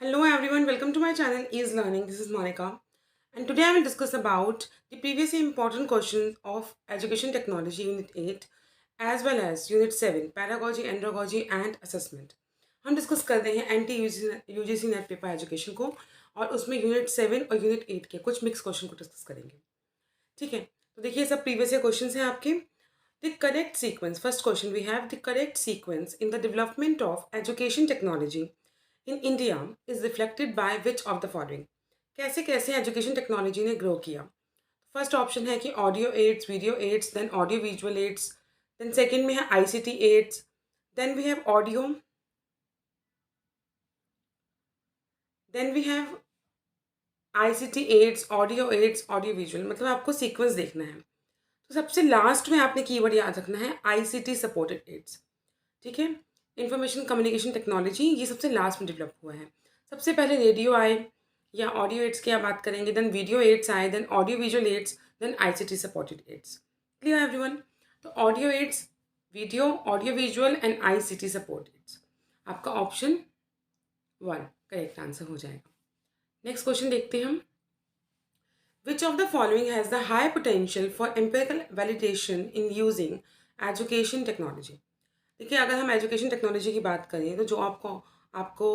Hello everyone, welcome to my channel Ease Learning. This is Monica, and today I will discuss about the previously important questions of Education Technology Unit 8 as well as Unit 7 Pedagogy, Andragogy and Assessment. हम discuss कर रहे हैं anti UGC net paper education को और उसमें unit 7 और unit 8 के कुछ मिक्स क्वेश्चन को डिस्कस करेंगे। ठीक है, तो देखिए सब प्रीवियस ईयर क्वेश्चंस हैं आपके। The correct sequence, first question we have the correct sequence in the development of education technology in India is reflected by which of the following. कैसे कैसे एजुकेशन टेक्नोलॉजी ने ग्रो किया। First option है कि audio aids, video aids, then audio visual aids, then second में है ICT aids, then we have audio, then we have ICT aids, audio aids, audio visual. मतलब आपको सीक्वेंस देखना है। तो सबसे लास्ट में आपने कीवर्ड याद रखना है आईसीटी सपोर्टेड एड्स। ठीक है, इंफॉर्मेशन कम्युनिकेशन टेक्नोलॉजी ये सबसे लास्ट में डेवलप हुआ है। सबसे पहले रेडियो आए या ऑडियो एड्स की आप बात करेंगे, देन वीडियो एड्स आए, then audio visual aids, then ICT supported aids. Clear everyone? तो audio aids, video, audio visual and ICT support aids, आपका ऑप्शन 1 करेक्ट आंसर हो जाएगा। नेक्स्ट क्वेश्चन देखते हैं हम। Which of the following has the high potential for empirical validation in using education technology? देखिए, अगर हम एजुकेशन टेक्नोलॉजी की बात करें तो जो आपको आपको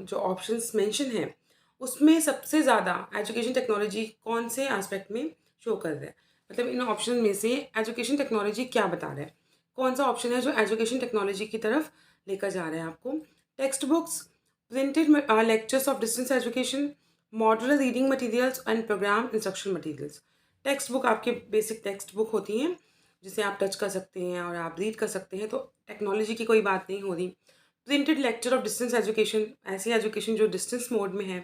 जो ऑप्शंस मेंशन हैं उसमें सबसे ज़्यादा एजुकेशन टेक्नोलॉजी कौन से एस्पेक्ट में शो कर रहा है। मतलब इन ऑप्शन में से एजुकेशन टेक्नोलॉजी क्या बता रहा है, कौन सा ऑप्शन है जो एजुकेशन टेक्नोलॉजी की तरफ लेकर जा रहा है आपको। Text books, printed lectures of distance education, modular reading materials and programme instruction materials. Text book आपके बेसिक टेक्स्ट बुक होती हैं जिसे आप टच कर सकते हैं और आप रीड कर सकते हैं, तो टेक्नोलॉजी की कोई बात नहीं हो रही। Printed lecture of distance education, ऐसी एजुकेशन जो डिस्टेंस मोड में है,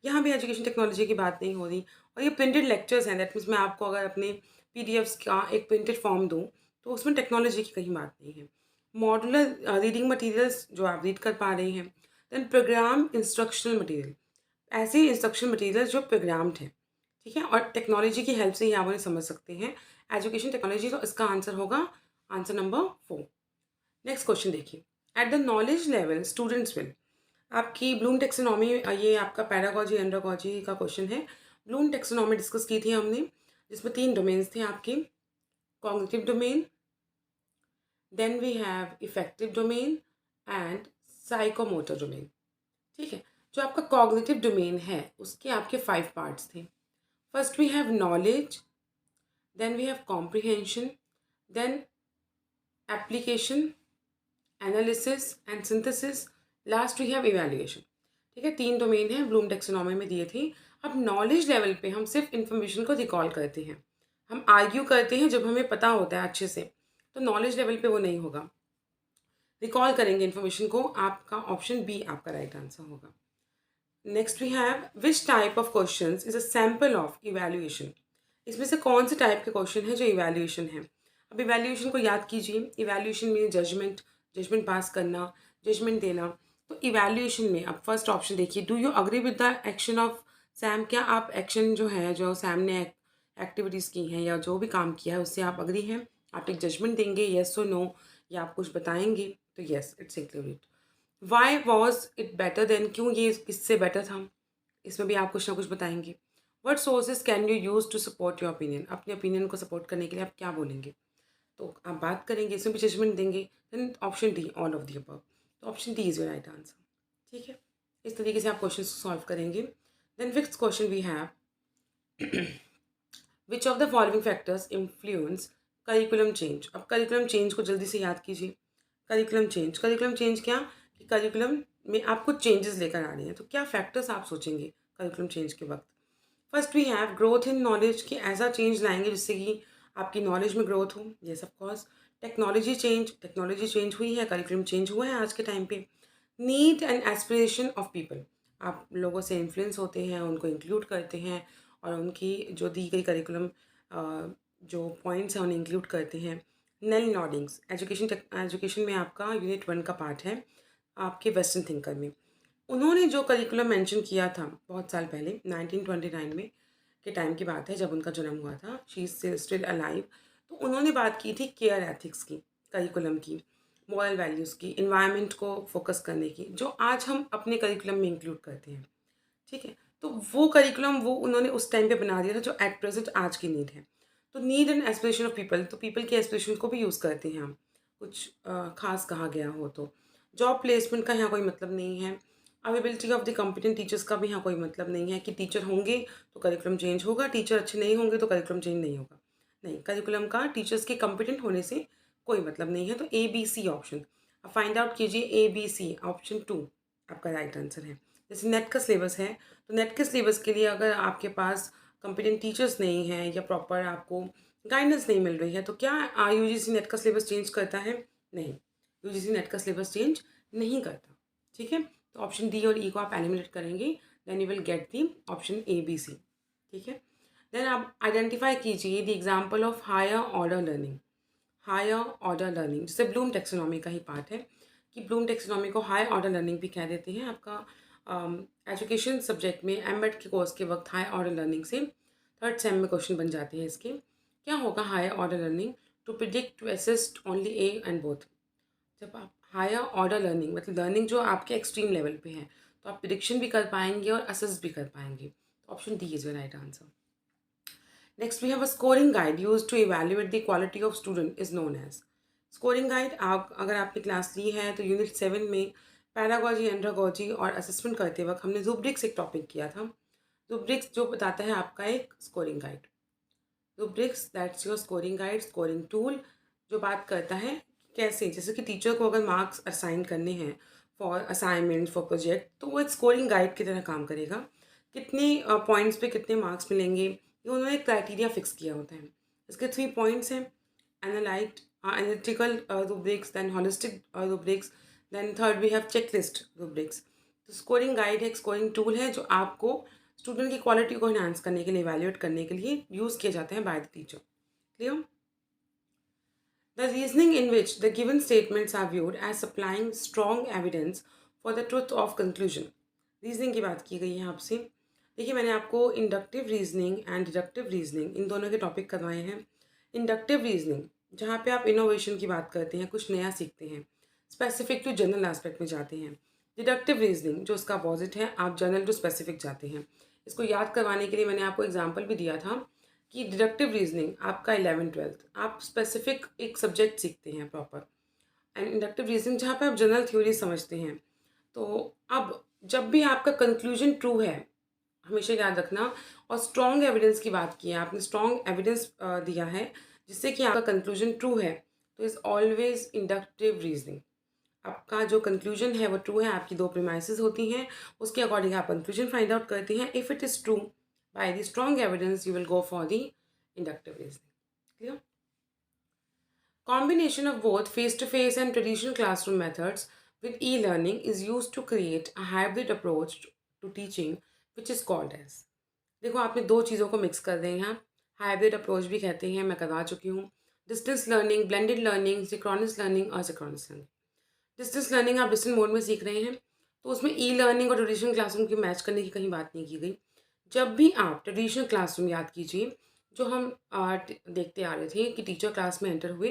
यहाँ भी एजुकेशन टेक्नोलॉजी की बात नहीं हो रही। और ये प्रिंटेड लेक्चर्स हैं, दैट मीन्स मैं आपको अगर अपने पीडीएफ्स का एक प्रिंटेड फॉर्म दूँ तो उसमें टेक्नोलॉजी की कहीं बात नहीं है। मॉड्यूलर रीडिंग मटीरियल्स जो आप रीड कर पा रहे हैं, देन प्रोग्राम इंस्ट्रक्शनल मटीरियल, ऐसे इंस्ट्रक्शन मटीरियल जो प्रोग्राम्ड हैं। ठीक है, और टेक्नोलॉजी की हेल्प से ही आप उन्हें समझ सकते हैं एजुकेशन टेक्नोलॉजी। तो इसका आंसर होगा आंसर नंबर 4। नेक्स्ट क्वेश्चन देखिए। At the knowledge level students will, आपकी ब्लूम टेक्सोनॉमी, ये आपका पैडागॉजी एंड्रोगॉजी का क्वेश्चन है। ब्लूम टेक्सोनॉमी डिस्कस की थी हमने, जिसमें 3 डोमेन्स थे आपके। Cognitive domain, then we have affective domain and psychomotor domain. ठीक है, जो आपका कॉग्निटिव डोमेन है उसके आपके 5 पार्ट्स थे। First we have knowledge, then we have comprehension, then application, analysis and synthesis, last we have evaluation. ठीक है, 3 डोमेन हैं ब्लूम टेक्सोनॉमी में दिए थे। अब नॉलेज लेवल पे हम सिर्फ इन्फॉर्मेशन को रिकॉल करते हैं, हम आर्ग्यू करते हैं जब हमें पता होता है अच्छे से, तो नॉलेज लेवल पे वो नहीं होगा। रिकॉल करेंगे इन्फॉर्मेशन को, आपका ऑप्शन बी आपका राइट आंसर होगा। Next we have which type of question is a sample of evaluation. इसमें से कौन से टाइप के क्वेश्चन है जो इवैल्यूएशन है। अब इवैल्यूएशन को याद कीजिए, इवैल्यूएशन में जजमेंट, जजमेंट पास करना, जजमेंट देना। तो इवैल्यूएशन में अब फर्स्ट ऑप्शन देखिए, do you agree with the action of Sam. क्या आप एक्शन जो है, जो सैम ने एक्टिविटीज़ की हैं या जो भी काम किया है उससे आप अग्री हैं। आप एक जजमेंट देंगे येस और नो, या आप कुछ बताएंगे तो yes it's included. Why was it better than, क्यों ये इससे बेटर था, इसमें भी आप कुछ ना कुछ बताएंगे। What sources can you use to support your opinion, अपने ओपिनियन को सपोर्ट करने के लिए आप क्या बोलेंगे, तो आप बात करेंगे, इसमें भी जजमेंट देंगे। Then option D all of the above, तो option D is your right answer. ठीक है, इस तरीके से आप क्वेश्चन सॉल्व करेंगे। Then fifth question we have which of the following factors influence curriculum change. अब करिकुलम चेंज को जल्दी से याद कीजिए। करिकुलम चेंज क्या, कि करिकुलम में आप कुछ चेंजेस लेकर आ रही हैं, तो क्या फैक्टर्स आप सोचेंगे करिकुलम चेंज के वक्त। First we have growth in knowledge, कि ऐसा चेंज लाएंगे जिससे कि आपकी नॉलेज में ग्रोथ हो, ये सब कॉज। टेक्नोलॉजी चेंज हुई है, करिकुलम चेंज हुआ है आज के टाइम पे। Need and aspiration of people, आप लोगों से इन्फ्लुएंस होते हैं, उनको इंक्लूड करते हैं और उनकी जो दी गई करिकुलम जो पॉइंट्स हैं उन्हें इंक्लूड करते हैं। नेल नॉडिंग्स, एजुकेशन में आपका यूनिट 1 का पार्ट है आपके वेस्टर्न थिंकर में। उन्होंने जो करिकुलम मेंशन किया था बहुत साल पहले 1929 में के टाइम की बात है जब उनका जन्म हुआ था, शी इज स्टिल अलाइव। तो उन्होंने बात की थी केयर एथिक्स की, करिकुलम की, मॉरल वैल्यूज़ की, एनवायरनमेंट को फोकस करने की, जो आज हम अपने करिकुलम में इंक्लूड करते हैं, ठीक है? तो वो करिकुलम वो उन्होंने उस टाइम पे बना दिया था जो एट प्रेज़ेंट आज की नीड है। तो need and aspiration of people, तो पीपल की एस्पिरेशन को भी यूज़ करते हैं हम, कुछ ख़ास कहा गया हो तो। जॉब प्लेसमेंट का यहाँ कोई मतलब नहीं है। Availability of the competent teachers का भी यहाँ कोई मतलब नहीं है कि टीचर होंगे तो करिकुलम चेंज होगा, टीचर अच्छे नहीं होंगे तो करिकुलम चेंज नहीं होगा। नहीं, करिकुलम का टीचर्स के कॉम्पिटेंट होने से कोई मतलब नहीं है। तो ए, बी, सी ऑप्शन अब फाइंड आउट कीजिए। ए, बी, सी ऑप्शन 2 आपका राइट आंसर है। जैसे नेट का सिलेबस है, तो नेट के सिलेबस के लिए अगर आपके पास कॉम्पिटेंट टीचर्स नहीं हैं या प्रॉपर आपको गाइडेंस नहीं मिल रही है, तो क्या यूजीसी नेट का सिलेबस चेंज करता है? नहीं, यूजीसी नेट का सिलेबस चेंज नहीं करता। ठीक है, तो ऑप्शन डी और ई को आप एलिमिनेट करेंगे, then you will get the option A, B, C. ठीक है, देन आप आइडेंटिफाई कीजिए the example of higher order learning. Higher order learning जैसे ब्लूम टेक्सोनॉमी का ही पार्ट है कि ब्लूम टेक्सोनॉमी को हायर ऑर्डर लर्निंग भी कह देते हैं। आपका एजुकेशन सब्जेक्ट में एमएड के कोर्स के वक्त हायर ऑर्डर लर्निंग से थर्ड सेम में क्वेश्चन बन जाते हैं इसके। क्या होगा higher order learning? To predict, to assist only A and both. जब आप हायर ऑर्डर लर्निंग मतलब लर्निंग जो आपके एक्सट्रीम लेवल पे है, तो आप प्रिडिक्शन भी कर पाएंगे और असिस्ट भी कर पाएंगे। Option D is the right answer. Next, we have a scoring guide used to evaluate the quality of student is known as. Scoring guide आप अगर आपने क्लास ली है तो यूनिट 7 में पैरागॉजी, एंड्रागॉजी और असेसमेंट करते वक्त हमने रूब्रिक्स एक टॉपिक किया था। रूब्रिक्स जो बताता है आपका एक scoring guide. Rubrics that's your scoring guide, scoring tool, जो बात करता है कैसे, जैसे कि टीचर को अगर मार्क्स असाइन करने हैं फॉर असाइनमेंट, फॉर प्रोजेक्ट, तो वो एक स्कोरिंग गाइड की तरह काम करेगा। कितने पॉइंट्स पे कितने मार्क्स मिलेंगे, ये उन्होंने एक क्राइटेरिया फिक्स किया होता है। इसके 3 पॉइंट्स हैं: analytic analytical rubrics, then holistic rubrics, then third we have checklist rubrics. तो स्कोरिंग गाइड है, एक स्कोरिंग टूल है जो आपको स्टूडेंट की क्वालिटी को एनहांस करने के लिए, इवैल्यूएट करने के लिए यूज़ किए जाते हैं by the teacher. Clear? The reasoning in which the given statements are viewed as supplying strong evidence for the truth of conclusion. Reasoning की बात की गई है आपसे। देखिए, मैंने आपको inductive reasoning and deductive reasoning इन दोनों के टॉपिक करवाए हैं। इंडक्टिव रीजनिंग जहाँ पे आप इनोवेशन की बात करते हैं, कुछ नया सीखते हैं, स्पेसिफिक टू जनरल एस्पेक्ट में जाते हैं। डिडक्टिव रीजनिंग जो उसका अपोजिट है, आप जनरल टू स्पेसिफिक जाते हैं। इसको याद करवाने के लिए मैंने आपको एग्जाम्पल भी दिया था कि डिडक्टिव रीजनिंग आपका 11th-12th आप स्पेसिफिक एक सब्जेक्ट सीखते हैं प्रॉपर, एंड इंडक्टिव रीजनिंग जहाँ पे आप जनरल थ्योरी समझते हैं। तो अब जब भी आपका कंक्लूजन ट्रू है, हमेशा याद रखना, और स्ट्रॉन्ग एविडेंस की बात की है, आपने स्ट्रॉन्ग एविडेंस दिया है जिससे कि आपका कंक्लूजन ट्रू है, तो इज़ ऑलवेज इंडक्टिव रीजनिंग। आपका जो कंक्लूजन है वो ट्रू है, आपकी 2 प्रीमाइसेस होती हैं, उसके अकॉर्डिंग आप कंक्लूजन फाइंड आउट करते हैं। If it is true by the strong evidence you will go for the inductive reasoning. Clear? Combination of both face-to-face and traditional classroom methods with e-learning is used to create a hybrid approach to teaching which is called as. देखो, आपने दो चीज़ों को mix कर दें यहाँ। Hybrid approach भी कहते हैं, मैं करवा चुकी हूँ। Distance learning, blended learning, synchronous learning और सिंक्रोनस लर्निंग। डिस्टेंस लर्निंग आप डिस्टेंस मोड में सीख रहे हैं, तो उसमें ई लर्निंग और ट्रेडिशनल क्लासरूम की मैच करने की कहीं बात नहीं की गई। जब भी आप ट्रेडिशनल क्लासरूम याद कीजिए, जो हम देखते आ रहे थे कि टीचर क्लास में एंटर हुए,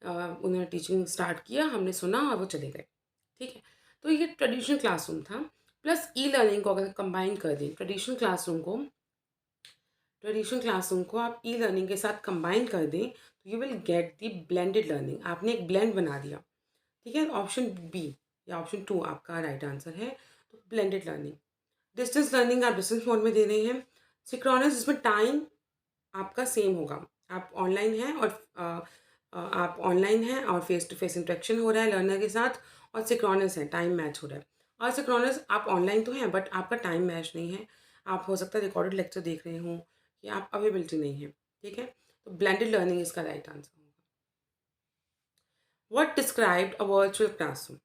उन्होंने टीचिंग स्टार्ट किया, हमने सुना और वो चले गए। ठीक है, तो ये ट्रेडिशनल क्लासरूम था। प्लस ई लर्निंग को अगर कंबाइन कर दें, ट्रेडिशनल क्लासरूम को आप ई लर्निंग के साथ कंबाइन कर दें, तो you will get the blended learning. आपने एक ब्लेंड बना दिया। ठीक है, ऑप्शन बी या ऑप्शन 2 आपका राइट आंसर है। तो ब्लेंडेड लर्निंग। डिस्टेंस लर्निंग आप डिस्टेंस मोड में दे रहे हैं। सिंक्रोनस, जिसमें टाइम आपका सेम होगा, आप ऑनलाइन हैं और फेस टू फेस इंटरेक्शन हो रहा है लर्नर के साथ, और सिंक्रोनस है, टाइम मैच हो रहा है। और सिंक्रोनस आप ऑनलाइन तो हैं बट आपका टाइम मैच नहीं है, आप हो सकता है रिकॉर्डेड लेक्चर देख रहे हों या आप अवेलेबिलिटी नहीं है। ठीक है, तो ब्लेंडेड लर्निंग इसका राइट आंसर होगा। What described a virtual classroom?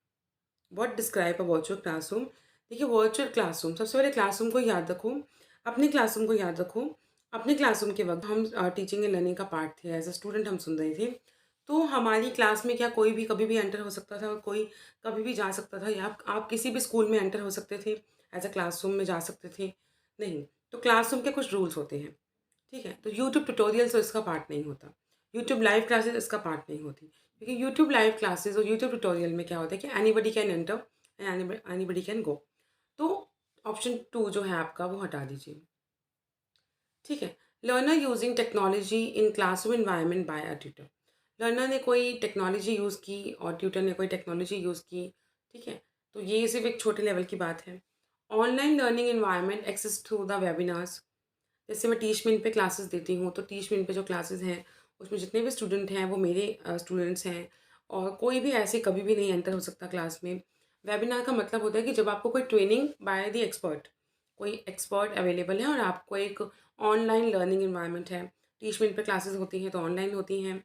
What describe a virtual classroom? देखिए, वर्चुअल क्लासरूम, सबसे पहले क्लासरूम को याद रखो, अपने क्लासरूम को याद रखो। अपने क्लासरूम के वक्त हम टीचिंग एंड लर्निंग का पार्ट थे, एज अ स्टूडेंट हम सुन रहे थे। तो हमारी क्लास में क्या कोई भी कभी भी एंटर हो सकता था और कोई कभी भी जा सकता था, या आप किसी भी स्कूल में एंटर हो सकते थे, एज अ क्लासरूम में जा सकते थे? नहीं। तो क्लासरूम के कुछ रूल्स होते हैं। ठीक है, तो यूट्यूब ट्यूटोरियल्स तो इसका पार्ट नहीं होता, यूट्यूब लाइव क्लासेस इसका पार्ट नहीं होती, क्योंकि यूट्यूब लाइव क्लासेस और यूट्यूब ट्यूटोरियल में क्या होता है कि anybody can enter and anybody can go. तो ऑप्शन 2 जो है आपका वो हटा दीजिए। ठीक है। Learner using technology in classroom environment by a tutor. Learner ने कोई टेक्नोलॉजी यूज़ की और ट्यूटर ने कोई टेक्नोलॉजी यूज़ की। ठीक है। तो ये सिर्फ एक छोटे लेवल की बात है। Online learning environment access through the webinars. जैसे मैं टीचमिंट पे क्लासेस देती हूँ, तो टीचमिंट पे जो क्लासेस हैं उसमें जितने भी स्टूडेंट हैं वो मेरे स्टूडेंट्स हैं, और कोई भी ऐसे कभी भी नहीं एंटर हो सकता क्लास में। वेबिनार का मतलब होता है कि जब आपको कोई ट्रेनिंग बाय द एक्सपर्ट, कोई एक्सपर्ट अवेलेबल है और आपको एक ऑनलाइन लर्निंग इन्वायरमेंट है। टीचमेंट पे क्लासेस होती हैं तो ऑनलाइन होती हैं।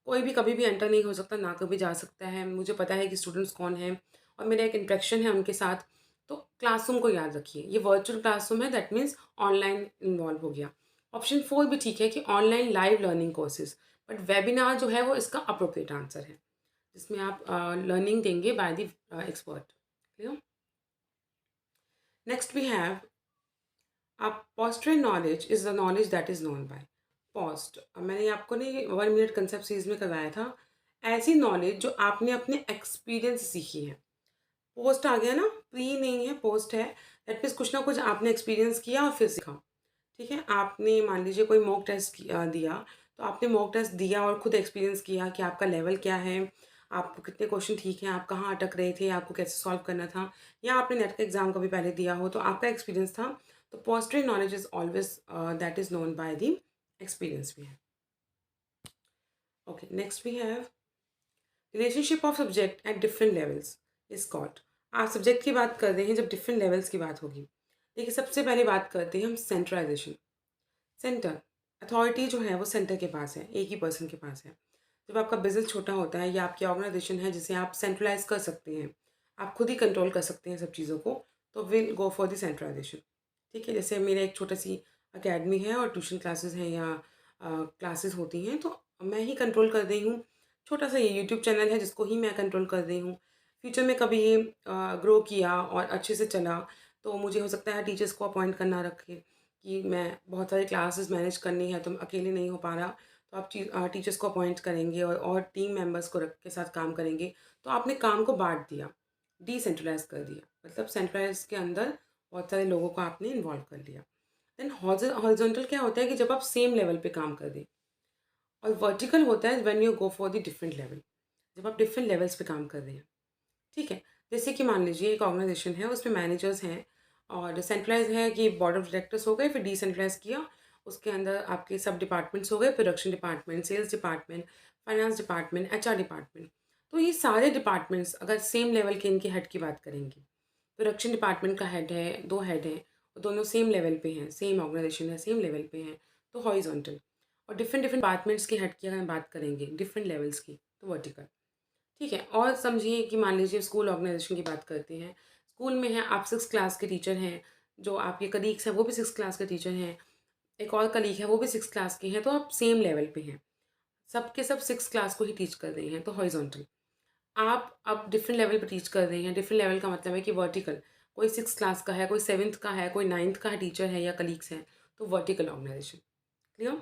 कोई भी कभी भी एंटर नहीं हो सकता, ना कभी जा सकता है। मुझे पता है कि स्टूडेंट्स कौन हैं और मेरा एक इंटरेक्शन है उनके साथ। तो क्लासरूम को याद रखिए, ये वर्चुअल क्लासरूम है, दैट मीन्स ऑनलाइन इन्वॉल्व हो गया। ऑप्शन 4 भी ठीक है कि online live learning courses, but webinar जो है वो इसका अप्रोप्रिएट आंसर है, जिसमें आप लर्निंग देंगे by the expert. Clear? Next we have आप posterior knowledge is the knowledge that is known by post. मैंने आपको नहीं 1 मिनट कंसेप्ट सीरीज में करवाया था। ऐसी नॉलेज जो आपने अपने एक्सपीरियंस से सीखी है। पोस्ट आ गया ना, प्री नहीं है, पोस्ट है। दैट मीन्स कुछ ना कुछ आपने एक्सपीरियंस किया और फिर सीखा। ठीक है। आपने मान लीजिए कोई मॉक टेस्ट दिया, तो आपने मॉक टेस्ट दिया और खुद एक्सपीरियंस किया कि आपका लेवल क्या है, आपको कितने क्वेश्चन ठीक हैं, आप कहाँ अटक रहे थे, आपको कैसे सॉल्व करना था, या आपने नेट का एग्जाम कभी पहले दिया हो तो आपका एक्सपीरियंस था। तो posteriori knowledge is always that is known by the experience we have. Okay, next we have relationship of subject at different levels is called. आप सब्जेक्ट की बात कर रहे हैं जब डिफरेंट लेवल्स की बात होगी। देखिए, सबसे पहले बात करते हैं हम सेंट्रलाइजेशन। सेंटर, अथॉरिटी जो है वो सेंटर के पास है, एक ही पर्सन के पास है। जब आपका बिजनेस छोटा होता है या आपकी ऑर्गेनाइजेशन है जिसे आप सेंट्रलाइज कर सकते हैं, आप खुद ही कंट्रोल कर सकते हैं सब चीज़ों को, तो will go for the centralisation. ठीक है। जैसे मेरा एक छोटा सी अकेडमी है और ट्यूशन क्लासेस हैं या क्लासेस होती हैं, तो मैं ही कंट्रोल कर रही हूँ। छोटा सा ये यूट्यूब चैनल है जिसको ही मैं कंट्रोल कर रही हूँ। फ्यूचर में कभी ये ग्रो किया और अच्छे से चला, तो मुझे हो सकता है टीचर्स को अपॉइंट करना रखे कि मैं बहुत सारे क्लासेस मैनेज करनी है तो अकेले नहीं हो पा रहा, तो आप टीचर्स को अपॉइंट करेंगे और टीम मेंबर्स को रख के साथ काम करेंगे। तो आपने काम को बांट दिया, डिसेंट्रलाइज कर दिया, मतलब सेंट्रलाइज के अंदर बहुत सारे लोगों को आपने इन्वॉल्व कर लिया। देन हॉरिजॉन्टल क्या होता है कि जब आप सेम लेवल पे काम कर दें, और वर्टिकल होता है when you go for the different level, जब आप डिफरेंट लेवल्स पे काम कर रहे हैं। ठीक है। जैसे कि मान लीजिए एक ऑर्गेनाइजेशन है, उसमें मैनेजर्स हैं, और सेंट्रलाइज है कि बोर्ड ऑफ डायरेक्टर्स हो गए, फिर डिसेंट्रलाइज किया, उसके अंदर आपके सब डिपार्टमेंट्स हो गए, production department, sales department, finance department, HR department. तो ये सारे डिपार्टमेंट्स अगर सेम लेवल के इनके हेड की बात करेंगे, प्रोडक्शन डिपार्टमेंट का हेड है, 2 हेड हैं, वो दोनों सेम लेवल पे हैं, सेम ऑर्गेनाइजेशन है, सेम लेवल पे हैं, तो हॉरिजॉन्टल। और डिफरेंट डिफरेंट डिपार्टमेंट्स के हेड की अगर हम बात करेंगे डिफरेंट लेवल्स की, तो वर्टिकल। ठीक है। और समझिए कि मान लीजिए स्कूल ऑर्गेनाइजेशन की बात करते हैं। स्कूल में है, आप 6 क्लास के टीचर हैं, जो आपके कलीग्स हैं वो भी 6 क्लास के टीचर हैं, एक और कलीग है वो भी 6 क्लास के हैं, तो आप सेम लेवल पे हैं। सब के सब 6 क्लास को ही टीच कर रहे हैं, तो हॉरिजॉन्टल। आप अब डिफरेंट लेवल पे टीच कर रहे हैं, डिफरेंट लेवल का मतलब है कि वर्टिकल। कोई 6 क्लास का है, कोई 7th का है, कोई 9th का है टीचर है या कलीग्स हैं, तो वर्टिकल ऑर्गेनाइजेशन। क्लियर?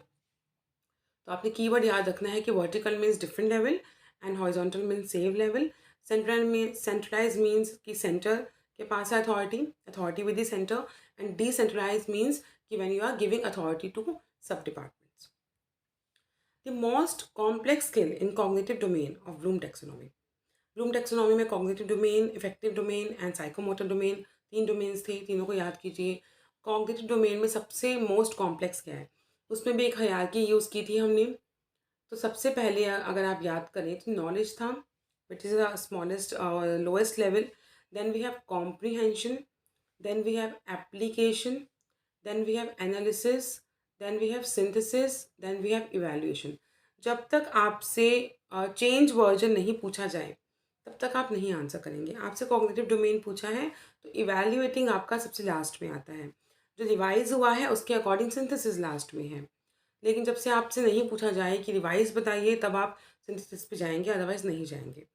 तो आपने कीवर्ड याद रखना है कि vertical means different level and horizontal means same level. Centralise means कि सेंटर के पास है authority, authority with the centre. And decentralise means कि when you are giving authority to sub departments. The most complex skill in cognitive domain of Bloom taxonomy. Bloom taxonomy में cognitive domain, effective domain and psychomotor domain, 3 domains थे, तीनों को याद कीजिए। Cognitive domain में सबसे most complex क्या है, उसमें भी एक हायरार्की यूज़ की थी हमने। तो सबसे पहले अगर आप याद करें तो नॉलेज था, which is the smallest lowest level. Then we have comprehension, then we have application, then we have analysis, then we have synthesis, then we have evaluation. जब तक आपसे चेंज वर्जन नहीं पूछा जाए तब तक आप नहीं आंसर करेंगे। आपसे कॉग्निटिव डोमेन पूछा है तो इवैल्यूएटिंग आपका सबसे लास्ट में आता है। जो रिवाइज हुआ है उसके अकॉर्डिंग सिंथेसिस लास्ट में है। लेकिन जब से आपसे नहीं पूछा जाए कि रिवाइज़ बताइए, तब आप सिंथेसिस पे जाएँगे, अदरवाइज़ नहीं जाएँगे।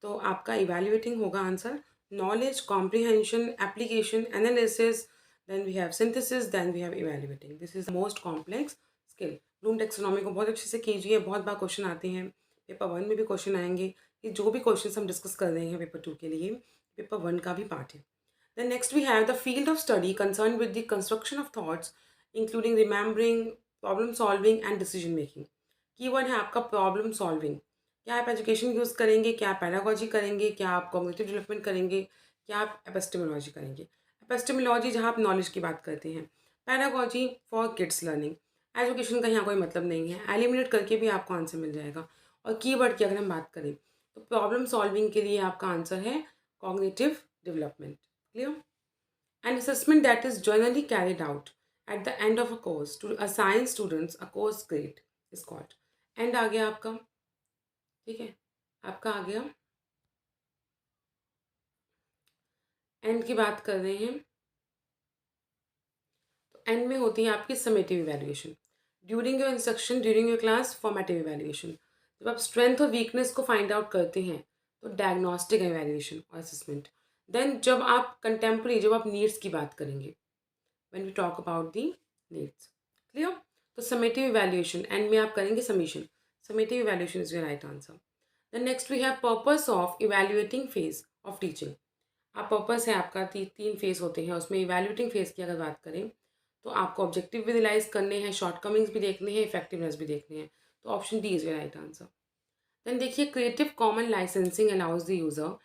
तो आपका इवैल्यूएटिंग होगा answer. Knowledge, comprehension, application, analysis, then we have synthesis, then we have evaluating. This is the most complex skill. Bloom taxonomy को बहुत अच्छे से कीजिए, बहुत बार क्वेश्चन आते हैं। पेपर 1 में भी क्वेश्चन आएंगे। ये जो भी क्वेश्चन हम डिस्कस कर रहे हैं पेपर 2 के लिए, पेपर 1 का भी पार्ट है। Then next we have the field of study concern with the construction of thoughts including remembering, problem solving and decision making. Keyword है आपका प्रॉब्लम सॉल्विंग। क्या आप एजुकेशन यूज़ करेंगे, क्या आप पेडागोजी करेंगे, क्या आप कॉग्निटिव डेवलपमेंट करेंगे, क्या आप एपिस्टेमोलॉजी करेंगे। एपिस्टेमोलॉजी जहाँ आप नॉलेज की बात करते हैं, pedagogy for kids learning. Education का यहाँ कोई मतलब नहीं है, एलिमिनेट करके भी आपको आंसर मिल जाएगा। और कीवर्ड की अगर हम बात करें तो प्रॉब्लम सॉल्विंग के लिए आपका आंसर है cognitive development. Clear? An assessment that is generally carried out at the end of a course to assign students a course grade is called. And आ गया आपका, ठीक है, आपका आ गया। एंड की बात कर रहे हैं तो एंड में होती है आपकी summative evaluation. During your instruction, during your class, formative evaluation. जब आप स्ट्रेंथ और वीकनेस को फाइंड आउट करते हैं तो डायग्नोस्टिक इवैल्यूएशन और असेसमेंट। देन जब आप कंटेम्प्रेरी, जब आप नीड्स की बात करेंगे, when we talk about the needs. Clear? तो summative evaluation एंड में आप करेंगे submission. Summative evaluation is your right answer. Then next we have purpose of evaluating phase of teaching. आप पर्पस है आपका तीन फेज होते हैं, उसमें इवेल्यूटिंग फेज की अगर बात करें तो आपको ऑब्जेक्टिव भी रियलाइज करने हैं, शॉर्टकमिंग्स भी देखने हैं, इफेक्टिवनेस भी देखने हैं। तो option D is your right answer. Then देखिए creative common licensing allows the user.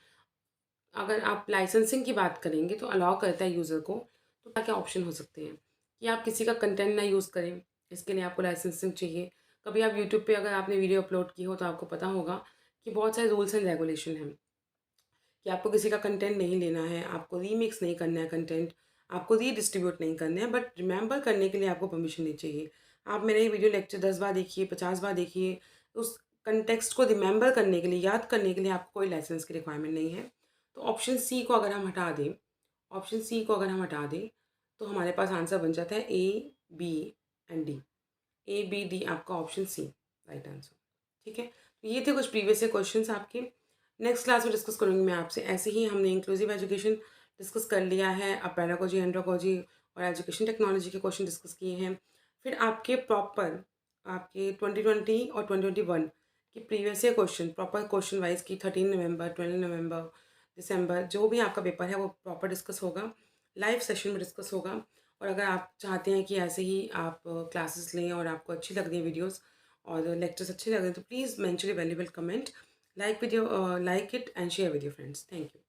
अगर आप लाइसेंसिंग की बात करेंगे तो अलाउ करता है यूज़र को। तो क्या क्या ऑप्शन हो सकते हैं कि आप किसी का कंटेंट ना यूज़ करें, इसके लिए आपको लाइसेंसिंग चाहिए। कभी आप यूट्यूब पे अगर आपने वीडियो अपलोड की हो तो आपको पता होगा कि बहुत सारे रूल्स एंड रेगुलेशन हैं कि आपको किसी का कंटेंट नहीं लेना है, आपको रीमिक्स नहीं करना है कंटेंट, आपको रीडिस्ट्रीब्यूट नहीं करना है, बट रिमेंबर करने के लिए आपको परमिशन नहीं चाहिए। आप मेरा ये वीडियो लेक्चर 10 बार देखिए, 50 बार देखिए, उस कंटेक्स्ट को रिमेंबर करने के लिए, याद करने के लिए आपको कोई लाइसेंस की रिक्वायरमेंट नहीं है। तो ऑप्शन सी को अगर हम हटा दें, ऑप्शन सी को अगर हम हटा दें तो हमारे पास आंसर बन जाता है A, B and D. A, B, D आपका ऑप्शन सी राइट आंसर। ठीक है, तो ये थे कुछ प्रीवियस क्वेश्चंस आपके। नेक्स्ट क्लास में डिस्कस करूँगी मैं आपसे। ऐसे ही हमने इंक्लूसिव एजुकेशन डिस्कस कर लिया है, अब पेडागोजी, एंड्रोगोजी और एजुकेशन टेक्नोलॉजी के क्वेश्चन डिस्कस किए हैं। फिर आपके प्रॉपर आपके 2020 और 2021 के previous year question proper question wise की 13 नवंबर, 12 नवंबर, दिसंबर जो भी आपका पेपर है वो प्रॉपर डिस्कस होगा, लाइव सेशन में डिस्कस होगा। और अगर आप चाहते हैं कि ऐसे ही आप क्लासेस लें और आपको अच्छी लग रही है वीडियोज़ और लेक्चर्स अच्छे लग रहे हैं तो please mention A valuable comment, like it and share with your friends. Thank you.